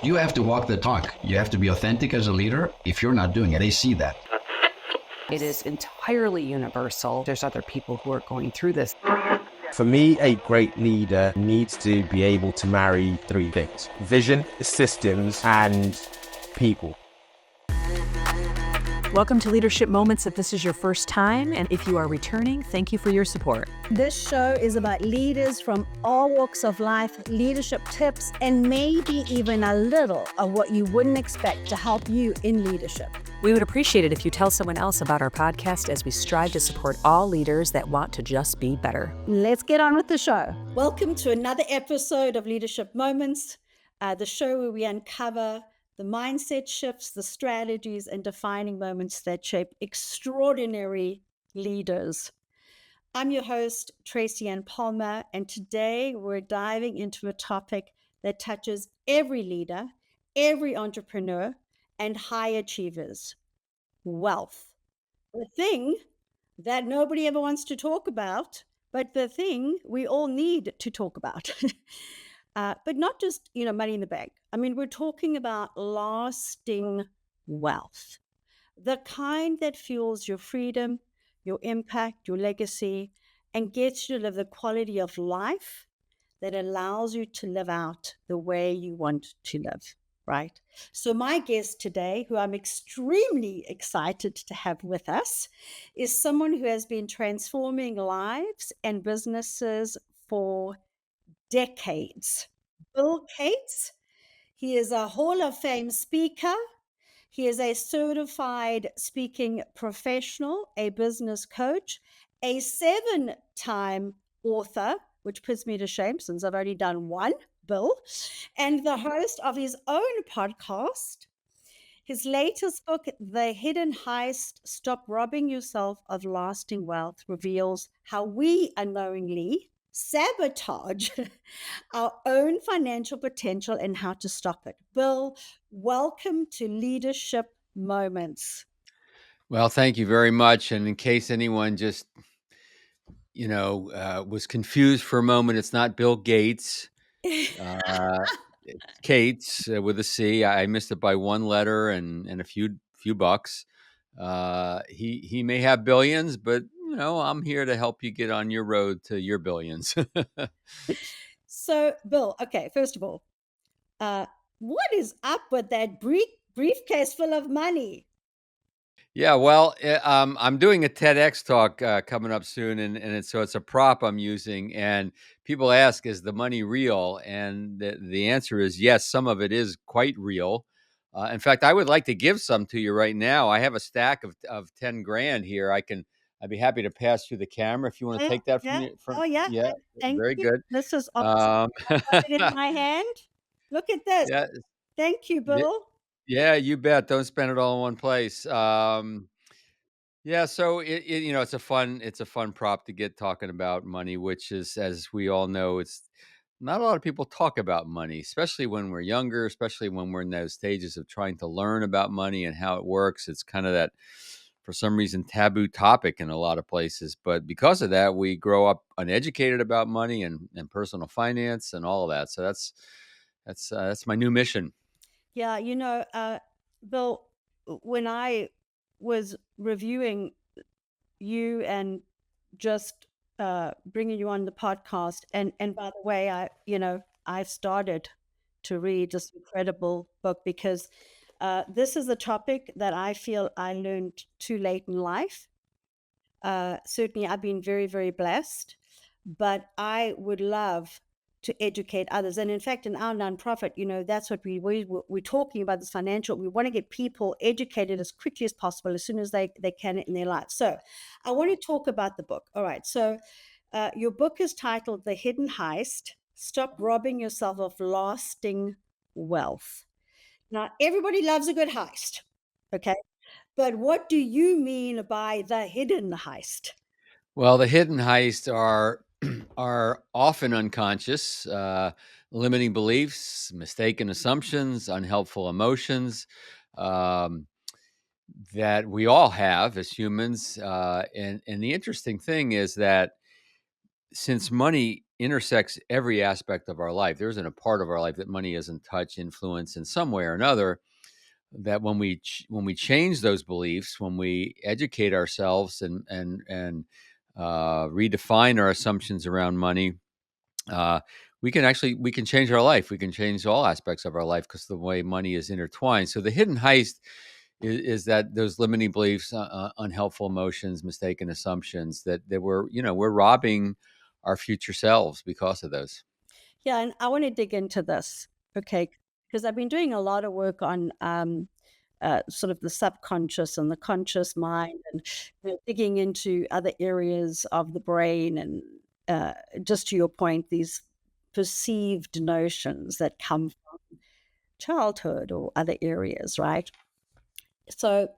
You have to walk the talk. You have to be authentic as a leader. If you're not doing it, they see that. It is entirely universal. There's other people who are going through this. For me, a great leader needs to be able to marry three things: vision, systems, and people. Welcome to Leadership Moments. If this is your first time, and if you are returning, thank you for your support. This show is about leaders from all walks of life, leadership tips, and maybe even a little of what you wouldn't expect to help you in leadership. We would appreciate it if you tell someone else about our podcast as we strive to support all leaders that want to just be better. Let's get on with the show. Welcome to another episode of Leadership Moments, the show where we uncover the mindset shifts, the strategies, and defining moments that shape extraordinary leaders. I'm your host, Tracy Ann Palmer, and today we're diving into a topic that touches every leader, every entrepreneur, and high achievers: wealth. The thing that nobody ever wants to talk about, but the thing we all need to talk about. But not just, money in the bank. I mean, we're talking about lasting wealth, the kind that fuels your freedom, your impact, your legacy, and gets you to live the quality of life that allows you to live out the way you want to live, right? So my guest today, who I'm extremely excited to have with us, is someone who has been transforming lives and businesses for decades. Bill Gates. He is a Hall of Fame speaker. He is a certified speaking professional, a business coach, a 7-time author, which puts me to shame since I've only done one, Bill, and the host of his own podcast. His latest book, The Hidden Heist, Stop Robbing Yourself of Lasting Wealth, reveals how we unknowingly sabotage our own financial potential and how to stop it. Bill, welcome to Leadership Moments. Well, thank you very much. And in case anyone just, was confused for a moment, it's not Bill Gates. Kate's with a C. I missed it by one letter and a few bucks. He may have billions, but I'm here to help you get on your road to your billions. So, Bill, okay, first of all, what is up with that briefcase full of money? Yeah, well, I'm doing a TEDx talk coming up soon, and so it's a prop I'm using. And people ask, "Is the money real?" And the answer is yes. Some of it is quite real. In fact, I would like to give some to you right now. I have a stack of 10 grand here. I'd be happy to pass through the camera if you want to take that from you. Yeah. Thank Very you. good. This is awesome. I got it in my hand. Look at this. Yeah, Thank you, Bill. yeah, you bet. Don't spend it all in one place. Yeah, so it's a fun prop to get talking about money, which is, as we all know, it's not a lot of people talk about money, especially when we're younger, especially when we're in those stages of trying to learn about money and how it works. It's kind of that, for some reason, taboo topic in a lot of places. But because of that, we grow up uneducated about money and personal finance and all of that. So that's my new mission. Yeah, Bill, when I was reviewing you and just bringing you on the podcast, and by the way, I started to read this incredible book because this is a topic that I feel I learned too late in life. Certainly, I've been very, very blessed, but I would love to educate others. And in fact, in our nonprofit, that's what we're talking about, this financial. We want to get people educated as quickly as possible, as soon as they can in their lives. So I want to talk about the book. All right. So your book is titled The Hidden Heist: Stop Robbing Yourself of Lasting Wealth. Now, everybody loves a good heist. Okay. But what do you mean by the hidden heist? Well, the hidden heists are often unconscious, limiting beliefs, mistaken assumptions, unhelpful emotions that we all have as humans. And the interesting thing is that since money intersects every aspect of our life, there isn't a part of our life that money doesn't touch, influence in some way or another. That when we change those beliefs, when we educate ourselves and redefine our assumptions around money, uh, we can change our life. We can change all aspects of our life because the way money is intertwined. So the hidden heist is that those limiting beliefs, unhelpful emotions, mistaken assumptions that we're robbing our future selves because of those. Yeah, and I want to dig into this, okay? Because I've been doing a lot of work on sort of the subconscious and the conscious mind, and digging into other areas of the brain, and just to your point, these perceived notions that come from childhood or other areas, right? So,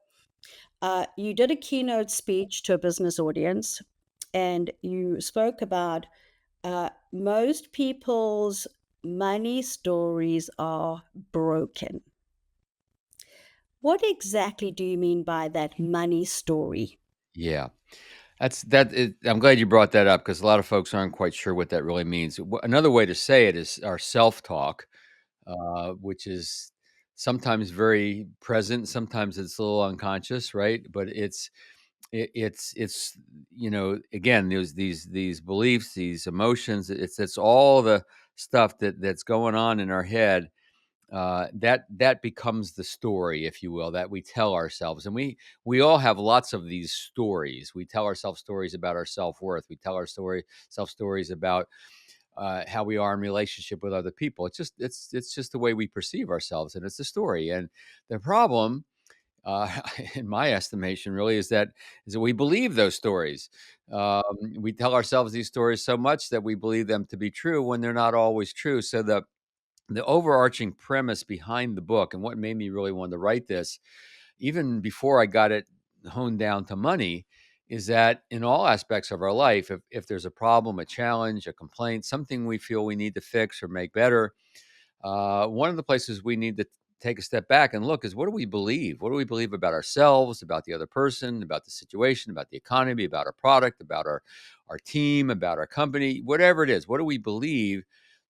you did a keynote speech to a business audience, and you spoke about most people's money stories are broken. What exactly do you mean by that money story? Yeah. I'm glad you brought that up because a lot of folks aren't quite sure what that really means. Another way to say it is our self-talk, which is sometimes very present, sometimes it's a little unconscious, right? But it's again, there's these beliefs, these emotions. It's all the stuff that's going on in our head, that becomes the story, if you will, that we tell ourselves. And we all have lots of these stories. We tell ourselves stories about our self-worth. We tell our self stories about how we are in relationship with other people. It's just the way we perceive ourselves, and it's a story. And the problem, uh, in my estimation, really is that we believe those stories. We tell ourselves these stories so much that we believe them to be true when they're not always true. So the overarching premise behind the book, and what made me really want to write this, even before I got it honed down to money, is that in all aspects of our life, if there's a problem, a challenge, a complaint, something we feel we need to fix or make better, one of the places we need to take a step back and look is, what do we believe? What do we believe about ourselves, about the other person, about the situation, about the economy, about our product, about our team, about our company, whatever it is? What do we believe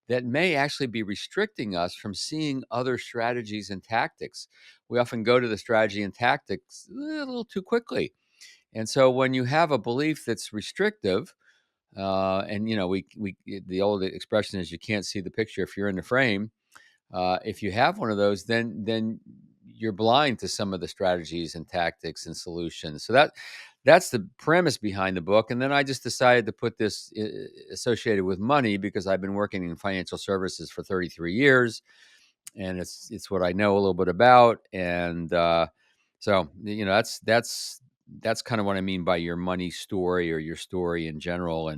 that may actually be restricting us from seeing other strategies and tactics? We often go to the strategy and tactics a little too quickly. And so when you have a belief that's restrictive, and we the old expression is, you can't see the picture if you're in the frame. If you have one of those, then you're blind to some of the strategies and tactics and solutions. So that's the premise behind the book. And then I just decided to put this associated with money because I've been working in financial services for 33 years, and it's what I know a little bit about. And so that's kind of what I mean by your money story, or your story in general.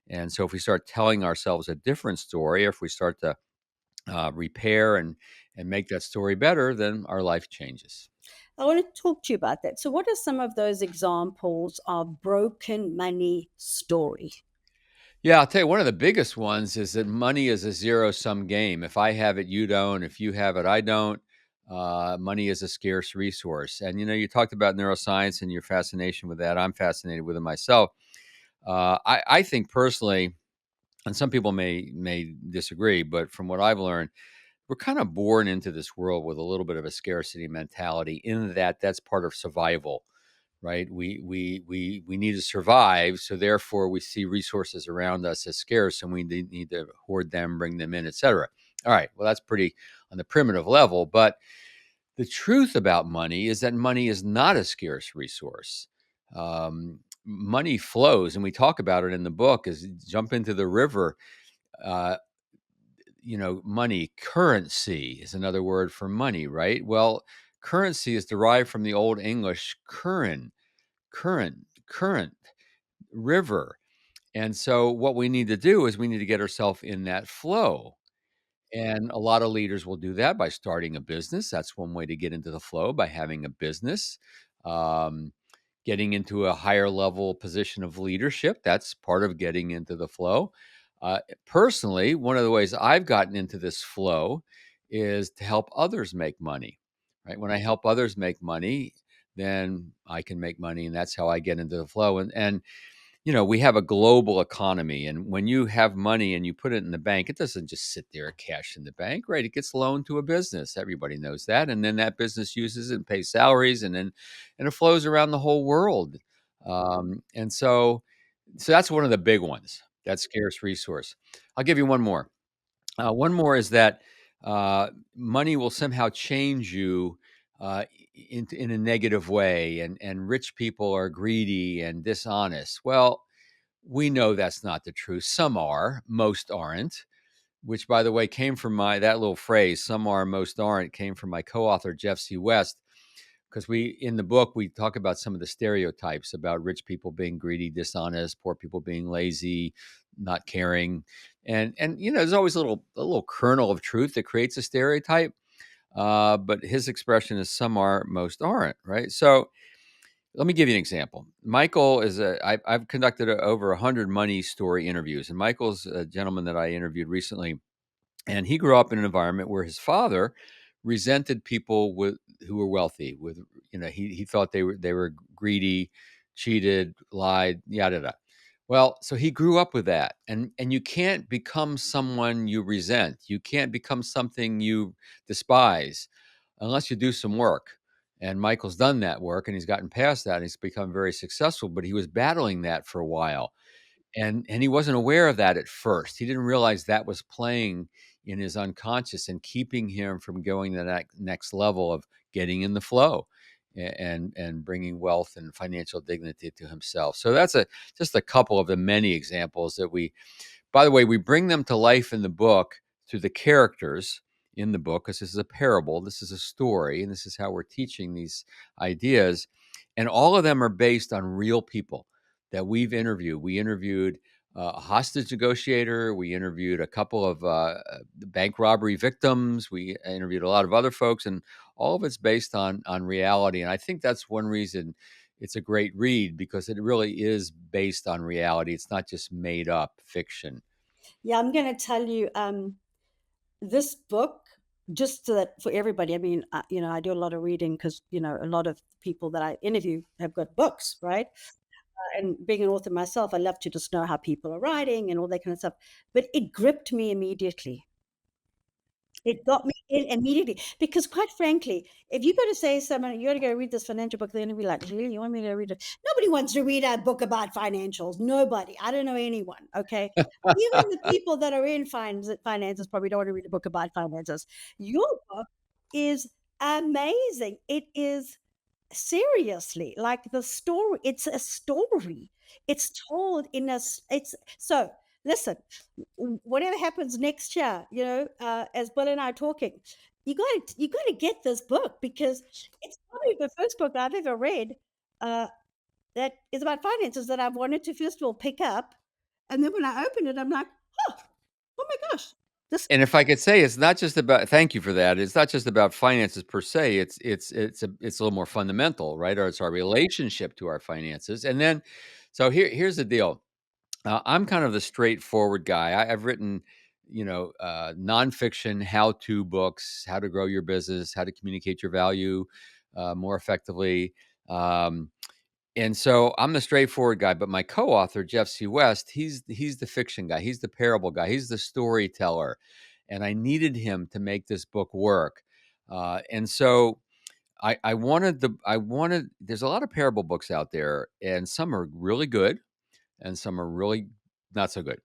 And so if we start telling ourselves a different story, or if we start to repair and make that story better, then our life changes. I want to talk to you about that. So, what are some of those examples of broken money story? Yeah, I'll tell you, one of the biggest ones is that money is a zero-sum game. If I have it, you don't. If you have it, I don't. Money is a scarce resource. And you talked about neuroscience and your fascination with that. I'm fascinated with it myself. I think personally, and some people may disagree, but from what I've learned, we're kind of born into this world with a little bit of a scarcity mentality, in that that's part of survival, right? We need to survive, so therefore we see resources around us as scarce, and we need to hoard them, bring them in, etc. All right, well, that's pretty on the primitive level, but the truth about money is that money is not a scarce resource. Money flows, and we talk about it in the book. Is jump into the river. Uh, Money, currency is another word for money, right? Well, currency is derived from the Old English current, river. And so what we need to do is we need to get ourselves in that flow. And a lot of leaders will do that by starting a business. That's one way to get into the flow, by having a business. Um, Getting into a higher level position of leadership, that's part of getting into the flow. Personally, one of the ways I've gotten into this flow is to help others make money, right? When I help others make money, then I can make money, and that's how I get into the flow. And we have a global economy, and when you have money and you put it in the bank, it doesn't just sit there cash in the bank, right? It gets loaned to a business. Everybody knows that. And then that business uses it and pays salaries, and it flows around the whole world. And so that's one of the big ones, that scarce resource. I'll give you one more. One more is that money will somehow change you in a negative way, and rich people are greedy and dishonest. Well, we know that's not the truth. Some are, most aren't. Which, by the way, came from that little phrase, "Some are, most aren't," came from my co-author Jeff C. West, because in the book we talk about some of the stereotypes about rich people being greedy, dishonest, poor people being lazy, not caring, and there's always a little kernel of truth that creates a stereotype. But his expression is "some are, most aren't," right? So let me give you an example. Michael I've conducted over 100 money story interviews, and Michael's a gentleman that I interviewed recently, and he grew up in an environment where his father resented people who were wealthy. With he thought they were greedy, cheated, lied, yada yada. Well, so he grew up with that, and you can't become someone you resent. You can't become something you despise unless you do some work. And Michael's done that work, and he's gotten past that, and he's become very successful. But he was battling that for a while, and he wasn't aware of that at first. He didn't realize that was playing in his unconscious and keeping him from going to that next level of getting in the flow, and bringing wealth and financial dignity to himself. So that's just a couple of the many examples that by the way, we bring them to life in the book through the characters in the book, because this is a parable, this is a story, and this is how we're teaching these ideas. And all of them are based on real people that we've interviewed. We interviewed a hostage negotiator. We interviewed a couple of bank robbery victims. We interviewed a lot of other folks, and all of it's based on reality. And I think that's one reason it's a great read, because it really is based on reality. It's not just made up fiction. Yeah, I'm going to tell you, this book, just so that for everybody, I mean, I do a lot of reading because, a lot of people that I interview have got books, right? And being an author myself, I love to just know how people are writing and all that kind of stuff. But it gripped me immediately. It got me in immediately, because quite frankly, if you go to say someone, you got to go read this financial book, they're going to be like, really, you want me to read it? Nobody wants to read a book about financials. Nobody. I don't know anyone. Okay. Even the people that are in finances probably don't want to read a book about finances. Your book is amazing. It is seriously like the story. It's a story. It's told in it's so listen, whatever happens next year, as Bill and I are talking, you got to get this book, because it's probably the first book I've ever read that is about finances that I've wanted to first of all pick up, and then when I open it, I'm like, oh my gosh, this. And if I could say, it's not just about, thank you for that. It's not just about finances per se. It's a little more fundamental, right? Or it's our relationship to our finances. And then, so here's the deal. I'm kind of the straightforward guy. I've written, nonfiction how-to books, how to grow your business, how to communicate your value more effectively. And so I'm the straightforward guy, but my co-author, Jeff C. West, he's the fiction guy. He's the parable guy. He's the storyteller. And I needed him to make this book work. And so I wanted, there's a lot of parable books out there, and some are really good and some are really not so good.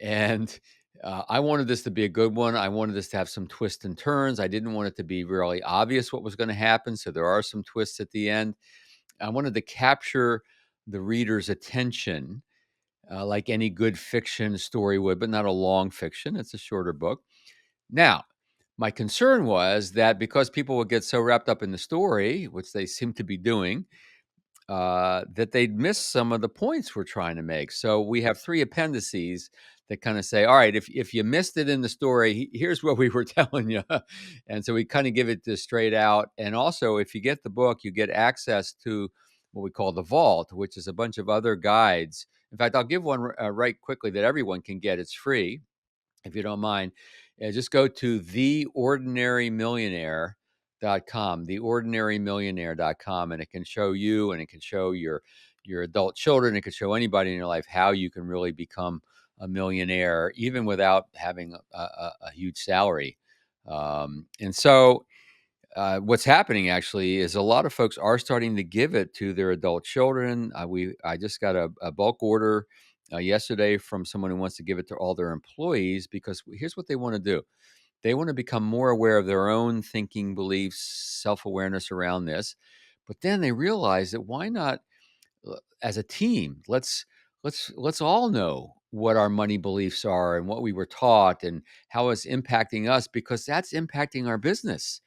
And I wanted this to be a good one. I wanted this to have some twists and turns. I didn't want it to be really obvious what was going to happen. So there are some twists at the end. I wanted to capture the reader's attention, like any good fiction story would, but not a long fiction. It's a shorter book. Now, my concern was that because people would get so wrapped up in the story, which they seem to be doing, that they'd miss some of the points we're trying to make. So we have 3 appendices that kind of say, all right, if you missed it in the story, here's what we were telling you. And so we kind of give it to straight out. And also, if you get the book, you get access to what we call the vault, which is a bunch of other guides. In fact, I'll give one right quickly that everyone can get. It's free, if you don't mind. Just go to theordinarymillionaire.com, theordinarymillionaire.com, and it can show you, and it can show your your adult children. It could show anybody in your life how you can really become a millionaire, even without having a huge salary. And so what's happening actually is a lot of folks are starting to give it to their adult children. I just got a bulk order yesterday from someone who wants to give it to all their employees, because here's what they want to do. They want to become more aware of their own thinking, beliefs, self-awareness around this. But then they realize that why not, as a team, let's all know what our money beliefs are and what we were taught and how it's impacting us, because that's impacting our business,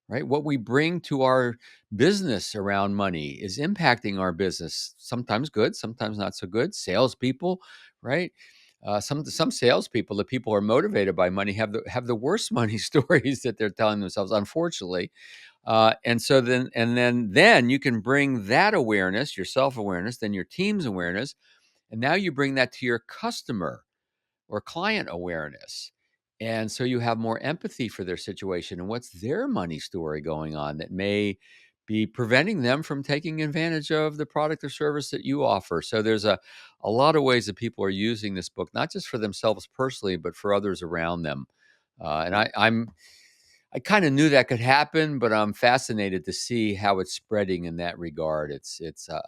right? What we bring to our business around money is impacting our business. Sometimes good, sometimes not so good. Salespeople, right? Some salespeople, the people who are motivated by money, have the worst money stories that they're telling themselves, unfortunately. And so then you can bring that awareness, your self awareness, then your team's awareness, and now you bring that to your customer or client awareness. And so you have more empathy for their situation and what's their money story going on that may be preventing them from taking advantage of the product or service that you offer. So there's a lot of ways that people are using this book, not just for themselves personally, but for others around them. I kind of knew that could happen, but I'm fascinated to see how it's spreading in that regard.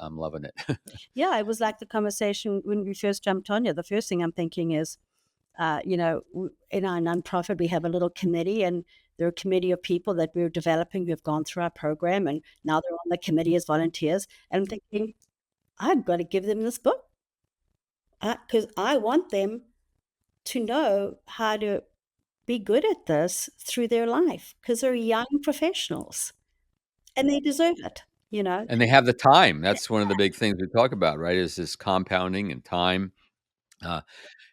I'm loving it. Yeah, it was like the conversation when we first jumped on here. The first thing I'm thinking is, in our nonprofit, we have a little committee, and they're a committee of people that we're developing who have gone through our program, and now they're on the committee as volunteers. And I'm thinking, I've got to give them this book because I want them to know how to be good at this through their life, because they're young professionals and they deserve it. And they have the time. That's one of the big things we talk about, right? Is this compounding and time. Uh,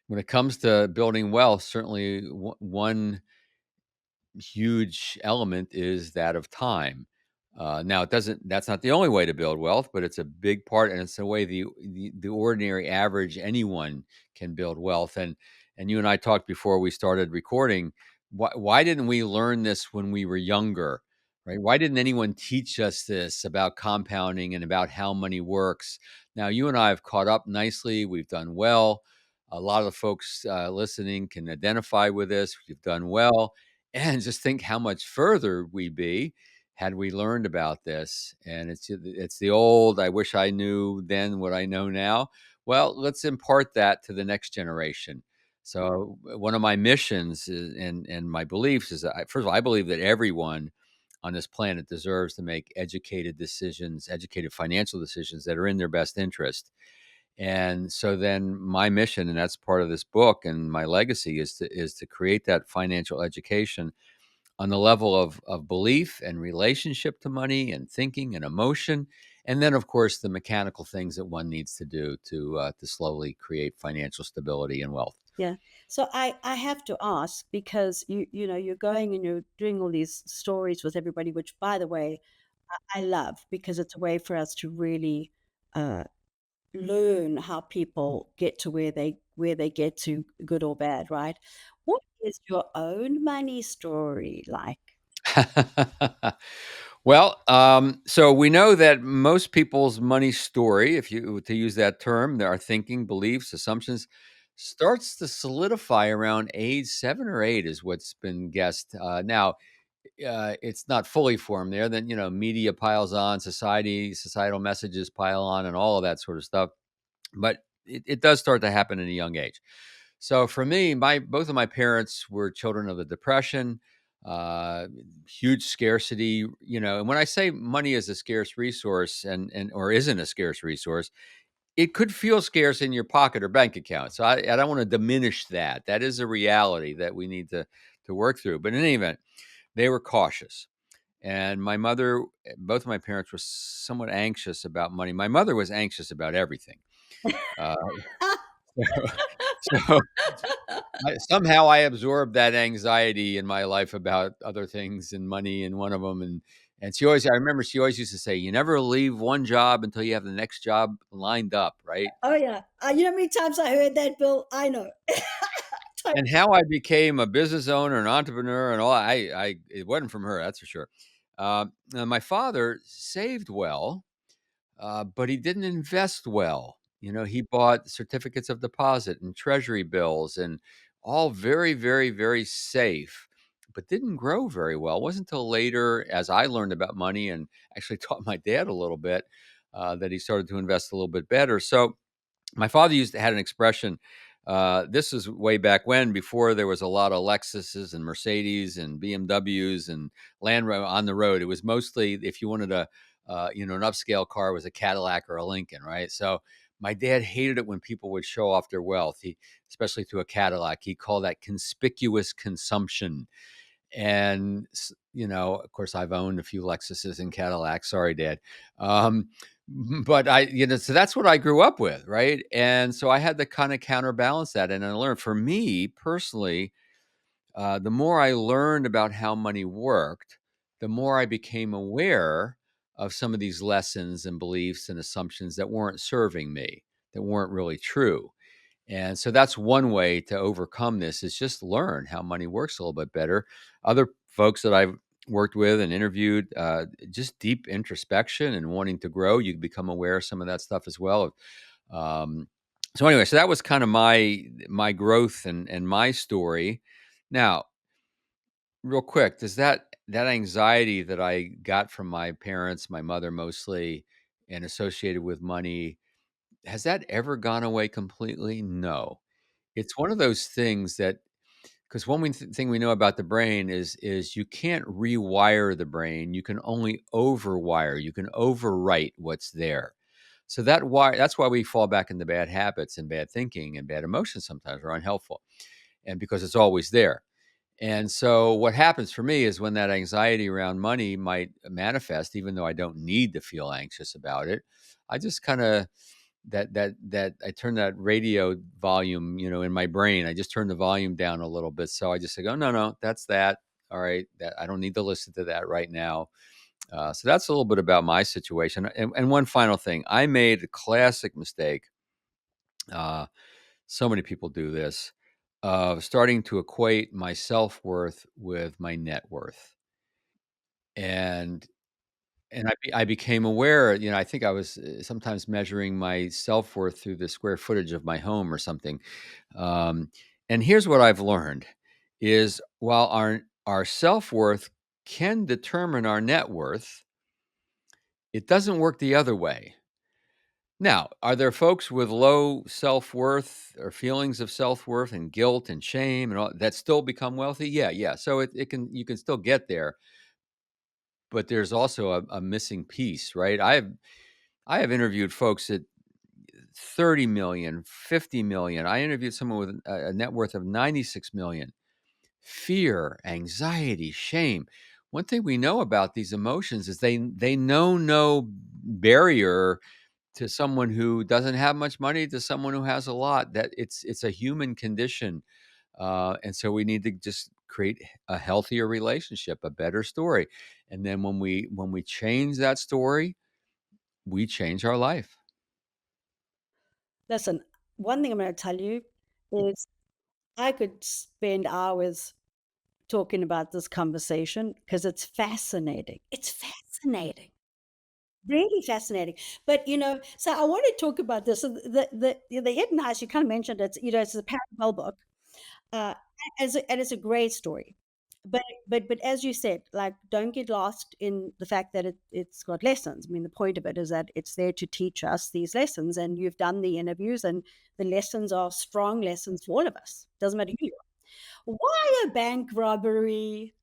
when it comes to building wealth, certainly one huge element is that of time. Now, that's not the only way to build wealth, but it's a big part, and it's the way the ordinary average anyone can build wealth. And you and I talked before we started recording. Why didn't we learn this when we were younger? Right? Why didn't anyone teach us this about compounding and about how money works? Now, you and I have caught up nicely. We've done well. A lot of the folks listening can identify with this. We've done well, and just think how much further we'd be had we learned about this. And it's the old, I wish I knew then what I know now. Well, let's impart that to the next generation. So one of my missions and my beliefs is that first of all, I believe that everyone on this planet deserves to make educated decisions, educated financial decisions that are in their best interest. And so then my mission, and that's part of this book and my legacy, is to create that financial education on the level of belief and relationship to money and thinking and emotion. And then, of course, the mechanical things that one needs to do to slowly create financial stability and wealth. Yeah. So I have to ask, because you're going and you're doing all these stories with everybody, which, by the way, I love, because it's a way for us to really learn how people get to where they get to, good or bad, right? What is your own money story like? Well, so we know that most people's money story, if you to use that term, there are thinking, beliefs, assumptions, starts to solidify around age 7 or 8, is what's been guessed. Now, it's not fully formed there. Then media piles on, societal messages pile on, and all of that sort of stuff. But it does start to happen at a young age. So for me, both of my parents were children of the Depression, uh, huge scarcity, and when I say money is a scarce resource and or isn't a scarce resource, it could feel scarce in your pocket or bank account. So I don't want to diminish that. That is a reality that we need to work through. But in any event, they were cautious. And my mother, both of my parents were somewhat anxious about money. My mother was anxious about everything. Uh, so somehow I absorbed that anxiety in my life about other things and money, and one of them. And I remember she always used to say, "You never leave one job until you have the next job lined up," right? Oh yeah, you know how many times I heard that, Bill? I know. And how I became a business owner, an entrepreneur, and all, it wasn't from her, that's for sure. Now my father saved well. but he didn't invest well. He bought certificates of deposit and treasury bills and all very, very, very safe, but didn't grow very well. It wasn't until later, as I learned about money and actually taught my dad a little bit, that he started to invest a little bit better. So my father had an expression. This is way back when, before there was a lot of Lexuses and Mercedes and BMWs and Land Rover on the road. It was mostly, if you wanted an upscale car, it was a Cadillac or a Lincoln, right? So my dad hated it when people would show off their wealth, especially through a Cadillac. He called that conspicuous consumption. And of course, I've owned a few Lexuses and Cadillacs. Sorry, Dad. Um, but so that's what I grew up with, right? And so I had to kind of counterbalance that, and I learned. For me personally, the more I learned about how money worked, the more I became aware of some of these lessons and beliefs and assumptions that weren't serving me, that weren't really true. And so that's one way to overcome this, is just learn how money works a little bit better. Other folks that I've worked with and interviewed, just deep introspection and wanting to grow, you become aware of some of that stuff as well. So anyway, so that was kind of my growth and my story. Now, real quick, does that anxiety that I got from my parents, my mother mostly, and associated with money, has that ever gone away completely? No. It's one of those things that, because thing we know about the brain is you can't rewire the brain. You can only overwire. You can overwrite what's there. So that's why we fall back into bad habits and bad thinking and bad emotions sometimes are unhelpful. And because it's always there. And so what happens for me is, when that anxiety around money might manifest, even though I don't need to feel anxious about it, I just kind of that I turn that radio volume, in my brain. I just turn the volume down a little bit. So I just say, oh, no, that's that. All right, that I don't need to listen to that right now. So that's a little bit about my situation. And one final thing, I made a classic mistake. Uh, so many people do this, of starting to equate my self-worth with my net worth. And I became aware, I think I was sometimes measuring my self-worth through the square footage of my home or something. Um, and here's what I've learned is, while our self-worth can determine our net worth, it doesn't work the other way. Now, are there folks with low self-worth or feelings of self-worth and guilt and shame and all that still become wealthy? Yeah, yeah. So you can still get there, but there's also a missing piece, right? I have interviewed folks at 30 million, 50 million. I interviewed someone with a net worth of 96 million. Fear, anxiety, shame. One thing we know about these emotions is they know no barrier to someone who doesn't have much money to someone who has a lot. That it's a human condition. And so we need to just create a healthier relationship, a better story. And then when we change that story, we change our life. Listen, one thing I'm going to tell you is I could spend hours talking about this conversation because it's fascinating. It's fascinating. Really fascinating. But so I want to talk about this. So the Hidden Heist, you kind of mentioned it's a parallel book. Uh, and it's a great story. But as you said, like, don't get lost in the fact that it's got lessons. I mean, the point of it is that it's there to teach us these lessons, and you've done the interviews, and the lessons are strong lessons for all of us. Doesn't matter who you are. Why a bank robbery?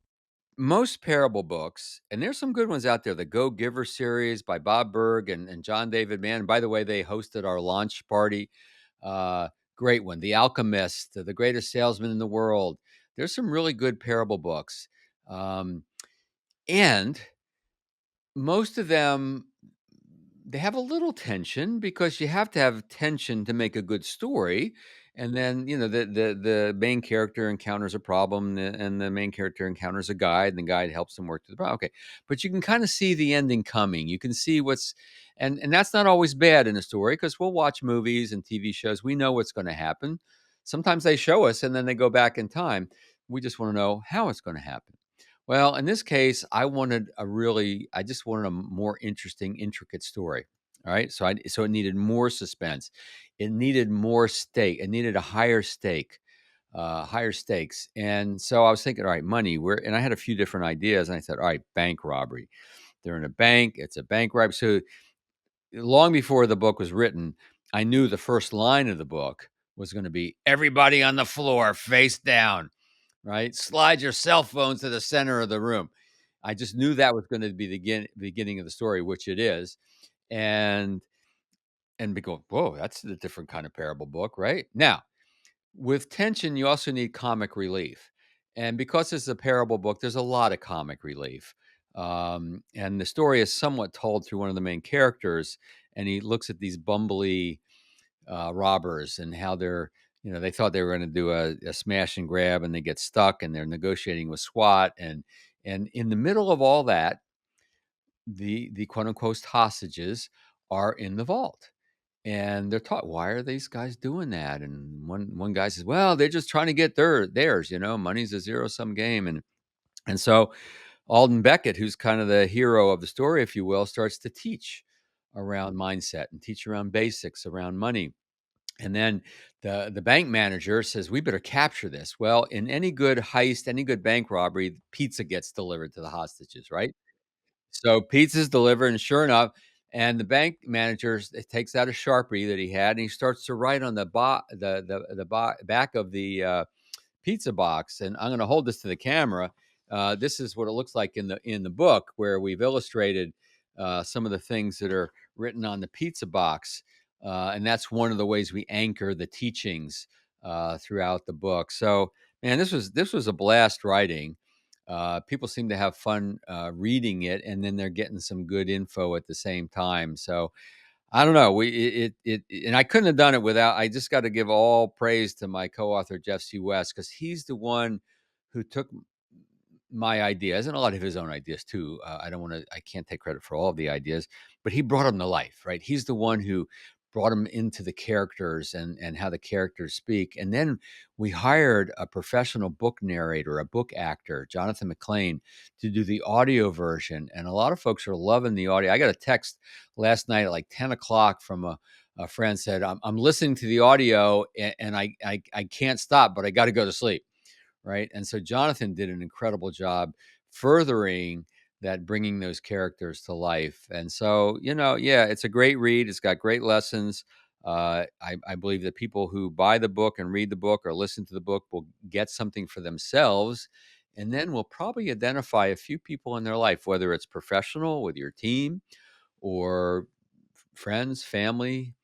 Most parable books, and there's some good ones out there, the Go Giver series by Bob Berg and John David Mann. By the way, they hosted our launch party. Uh, Great one. The Alchemist, the greatest salesman in the world. There's some really good parable books. And most of them, they have a little tension, because you have to have tension to make a good story. And then, the main character encounters a problem, and the main character encounters a guide, and the guide helps him work through the problem. Okay. But you can kind of see the ending coming. You can see and that's not always bad in a story, because we'll watch movies and TV shows. We know what's going to happen. Sometimes they show us and then they go back in time. We just want to know how it's going to happen. Well, in this case, I just wanted a more interesting, intricate story. All right. So it needed more suspense. It needed more stake. It needed a higher stake, higher stakes. And so I was thinking, all right, money. And I had a few different ideas. And I said, all right, bank robbery. They're in a bank. It's a bank robbery. So long before the book was written, I knew the first line of the book was going to be everybody on the floor, face down, right? Slide your cell phones to the center of the room. I just knew that was going to be the beginning of the story, which it is. And we go, whoa, that's a different kind of parable book, right? Now, with tension, you also need comic relief. And because it's a parable book, there's a lot of comic relief. And the story is somewhat told through one of the main characters. And he looks at these bumbly robbers and how they thought they were going to do a smash and grab, and they get stuck, and they're negotiating with SWAT. And in the middle of all that, the quote unquote hostages are in the vault, and they're taught, why are these guys doing that? And one guy says, well, they're just trying to get theirs. Money's a zero sum game. And so Alden Beckett, who's kind of the hero of the story, if you will, starts to teach around mindset and teach around basics around money. And then the bank manager says, we better capture this. Well, in any good heist, any good bank robbery, pizza gets delivered to the hostages, right? So pizza's delivered, and sure enough, and the bank manager takes out a Sharpie that he had, and he starts to write on the back of the pizza box. And I'm going to hold this to the camera. This is what it looks like in the book, where we've illustrated some of the things that are written on the pizza box, and that's one of the ways we anchor the teachings throughout the book. So, man, this was a blast writing. People seem to have fun reading it, and then they're getting some good info at the same time. So I don't know. And I couldn't have done it without. I just got to give all praise to my co-author Jeff C. West, because he's the one who took my ideas and a lot of his own ideas too. I can't take credit for all of the ideas, but he brought them to life, right? He's the one who brought them into the characters and how the characters speak. And then we hired a professional book narrator, a book actor, Jonathan McLean, to do the audio version. And a lot of folks are loving the audio. I got a text last night at like 10 o'clock from a friend said, I'm listening to the audio and I can't stop, but I got to go to sleep. Right. And so Jonathan did an incredible job furthering that, bringing those characters to life. And so, yeah, it's a great read. It's got great lessons. I believe that people who buy the book and read the book or listen to the book will get something for themselves. And then we'll probably identify a few people in their life, whether it's professional with your team or friends, family,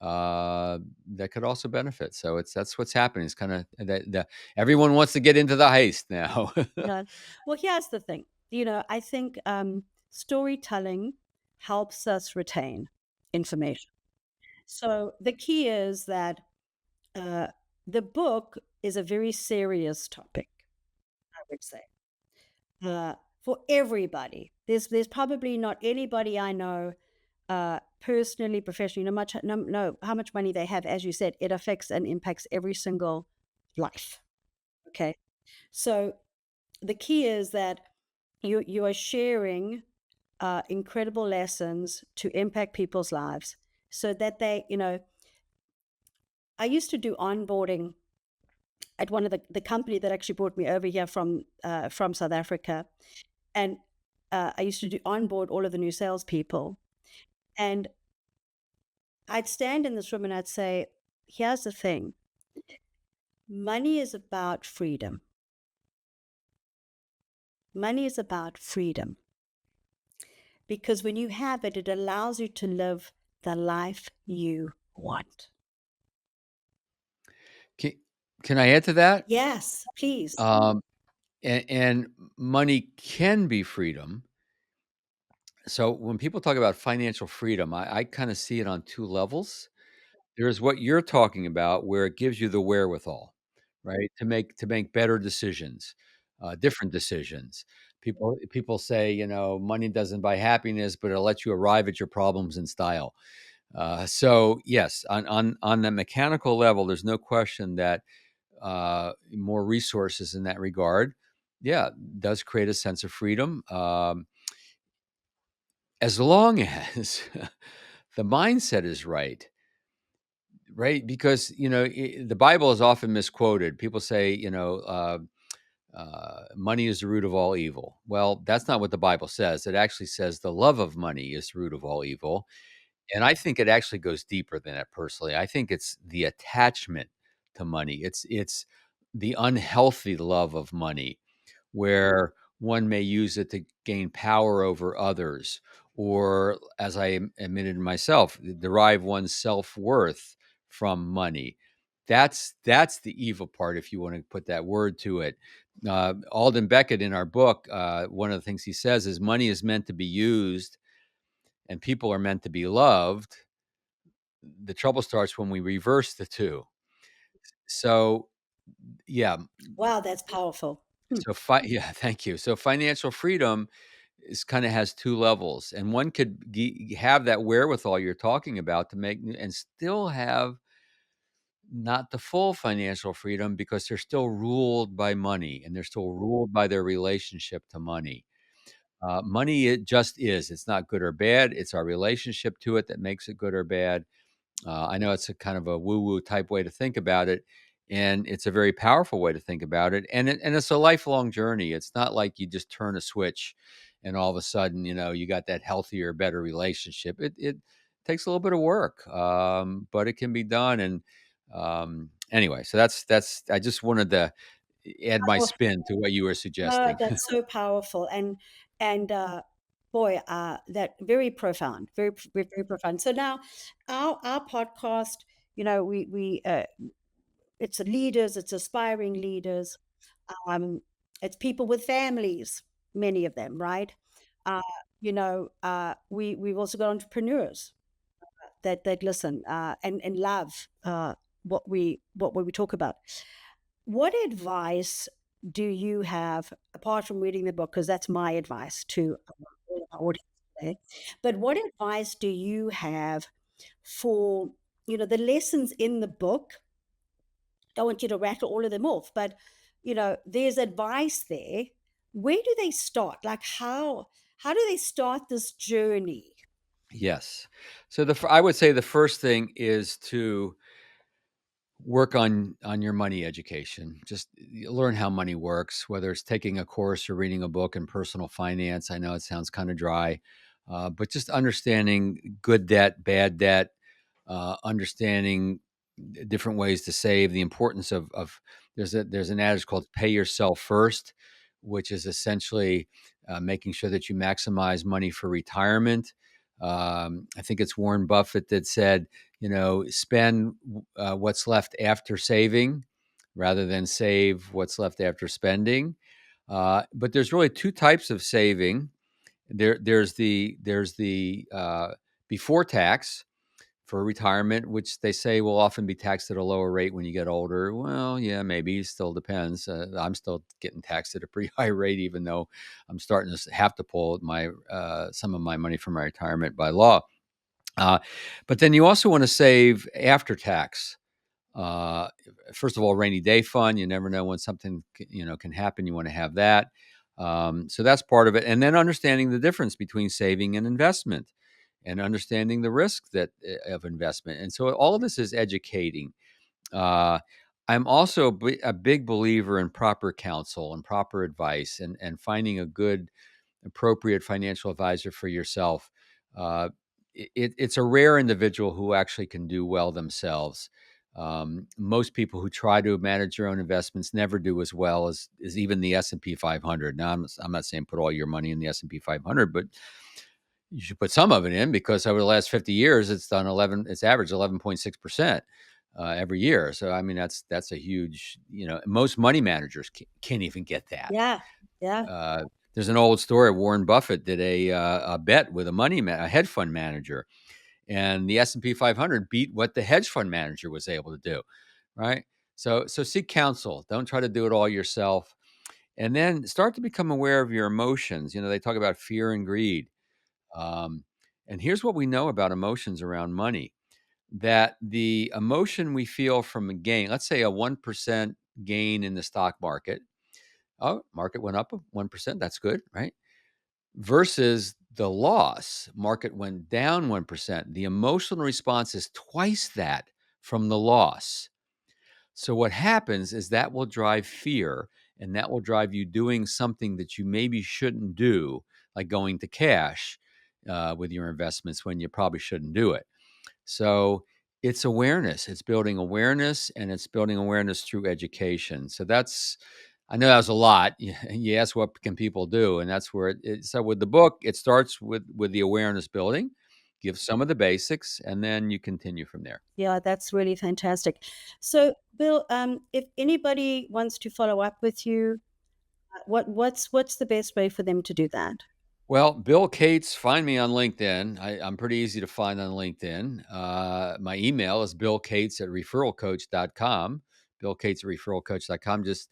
that could also benefit. So that's what's happening. It's kind of that everyone wants to get into the heist now. Yeah. Well, here's the thing. I think storytelling helps us retain information. So the key is that the book is a very serious topic, I would say, for everybody. There's probably not anybody I know, personally, professionally, no how much money they have. As you said, it affects and impacts every single life. Okay, so the key is that you are sharing incredible lessons to impact people's lives, so that they, I used to do onboarding at one of the company that actually brought me over here from South Africa, and I used to do onboard all of the new salespeople, and I'd stand in this room and I'd say, "Here's the thing: money is about freedom. Money is about freedom, because when you have it, it allows you to live the life you want." Can I add to that? Yes, please. And money can be freedom. So when people talk about financial freedom, I kind of see it on two levels. There's what you're talking about, where it gives you the wherewithal, right, to make better decisions, different decisions. People say, money doesn't buy happiness, but it'll let you arrive at your problems in style. So yes, on the mechanical level, there's no question that more resources in that regard, yeah, does create a sense of freedom. As long as the mindset is right. Right? Because, the Bible is often misquoted. People say, money is the root of all evil. Well, that's not what the Bible says. It actually says the love of money is the root of all evil. And I think it actually goes deeper than that personally. I think it's the attachment to money. It's the unhealthy love of money where one may use it to gain power over others, or, as I admitted myself, derive one's self-worth from money. That's the evil part, if you want to put that word to it. Alden Beckett, in our book, one of the things he says is money is meant to be used and people are meant to be loved. The trouble starts when we reverse the two. So, yeah. Wow, that's powerful. Yeah, thank you. So financial freedom is kind of has two levels, and one could have that wherewithal you're talking about to make and still have not the full financial freedom because they're still ruled by money and they're still ruled by their relationship to money. Money, it just is. It's not good or bad. It's our relationship to it that makes it good or bad. I know it's a kind of a woo-woo type way to think about it, and it's a very powerful way to think about it. And it's a lifelong journey. It's not like you just turn a switch, and all of a sudden, you got that healthier, better relationship. It takes a little bit of work, but it can be done. And anyway, so that's. I just wanted to add my Oh, spin to what you were no, suggesting. that's so powerful. And boy, that very profound, very, very profound. So now our podcast, we it's leaders, it's aspiring leaders, um, it's people with families, many of them, right? Uh, we've also got entrepreneurs that listen and love what we talk about. What advice do you have apart from reading the book? Because that's my advice to all of our audience today. But what advice do you have for the lessons in the book? Don't want you to rattle all of them off, but there's advice there. Where do they start? Like how do they start this journey? Yes. So I would say the first thing is to work on your money education. Just learn how money works, whether it's taking a course or reading a book in personal finance. I know it sounds kind of dry, but just understanding good debt, bad debt, understanding different ways to save, the importance of there's an adage called "pay yourself first," which is essentially making sure that you maximize money for retirement. I think it's Warren Buffett that said, spend what's left after saving rather than save what's left after spending. But there's really two types of saving. There's the before tax for retirement, which they say will often be taxed at a lower rate when you get older. Well, yeah, maybe. It still depends. I'm still getting taxed at a pretty high rate, even though I'm starting to have to pull my some of my money from my retirement by law. But then you also want to save after tax. Uh, First of all, rainy day fund. You never know when something can happen. You want to have that. So that's part of it. And then understanding the difference between saving and investment, and understanding the risk of investment. And so all of this is educating. Uh, I'm also a big believer in proper counsel and proper advice, and finding a good, appropriate financial advisor for yourself. Uh, it's a rare individual who actually can do well themselves. Most people who try to manage their own investments never do as well as even the S&P 500. Now, I'm not saying put all your money in the S&P 500, but you should put some of it in, because over the last 50 years, it's averaged 11.6% every year. So, I mean, that's a huge, most money managers can't even get that. Yeah, yeah. There's an old story. Warren Buffett did a bet with a hedge fund manager, and the S&P 500 beat what the hedge fund manager was able to do. Right. So seek counsel. Don't try to do it all yourself. And then start to become aware of your emotions. They talk about fear and greed. Um, and here's what we know about emotions around money: that the emotion we feel from a gain, let's say a 1% gain in the stock market. Oh, market went up 1%. That's good, right? Versus the loss, market went down 1%, the emotional response is twice that from the loss. So what happens is that will drive fear, and that will drive you doing something that you maybe shouldn't do, like going to cash with your investments when you probably shouldn't do it. So it's awareness. It's building awareness, and it's building awareness through education. So I know that was a lot. You ask what can people do, and that's where so with the book, it starts with the awareness building, give some of the basics, and then you continue from there. Yeah, that's really fantastic. So, Bill, if anybody wants to follow up with you, what's the best way for them to do that? Well, Bill Cates, find me on LinkedIn. I'm pretty easy to find on LinkedIn. My email is billcates@referralcoach.com. Billcates@referralcoach.com. Just,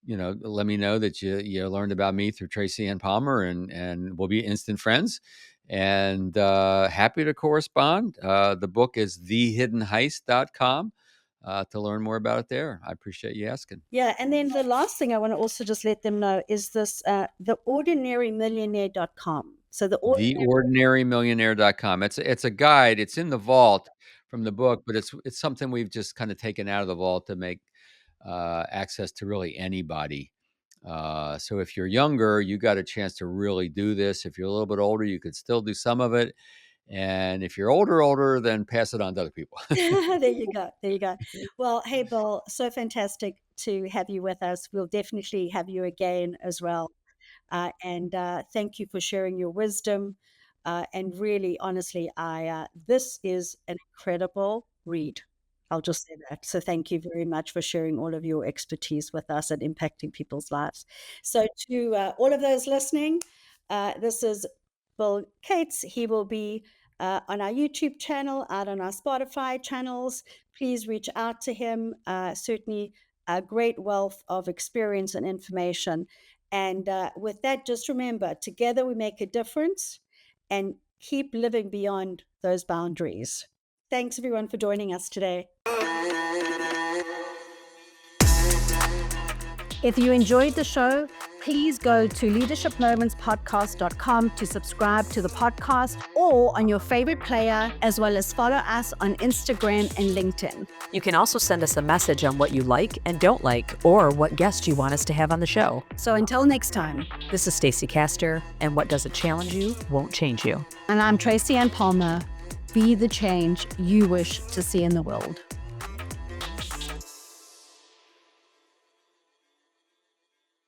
let me know that you learned about me through Tracy Ann Palmer, and we'll be instant friends. And happy to correspond. The book is thehiddenheist.com to learn more about it there. I appreciate you asking. Yeah, and then the last thing I want to also just let them know is this theordinarymillionaire.com. So TheOrdinaryMillionaire.com. It's a guide. It's in the vault from the book, but it's something we've just kind of taken out of the vault to make access to really anybody. So if you're younger, you got a chance to really do this. If you're a little bit older, you could still do some of it. And if you're older, then pass it on to other people. There you go. There you go. Well, hey, Bill, so fantastic to have you with us. We'll definitely have you again as well. And thank you for sharing your wisdom. And really, honestly, this is an incredible read. I'll just say that. So thank you very much for sharing all of your expertise with us and impacting people's lives. So to all of those listening, this is Bill Cates. He will be on our YouTube channel, out on our Spotify channels. Please reach out to him. Certainly a great wealth of experience and information. And with that, just remember, together we make a difference, and keep living beyond those boundaries. Thanks, everyone, for joining us today. If you enjoyed the show, please go to leadershipmomentspodcast.com to subscribe to the podcast, or on your favorite player, as well as follow us on Instagram and LinkedIn. You can also send us a message on what you like and don't like, or what guest you want us to have on the show. So until next time, This is Stacey Castor, and what doesn't challenge you won't change you. and I'm Tracy Ann Palmer. Be the change you wish to see in the world.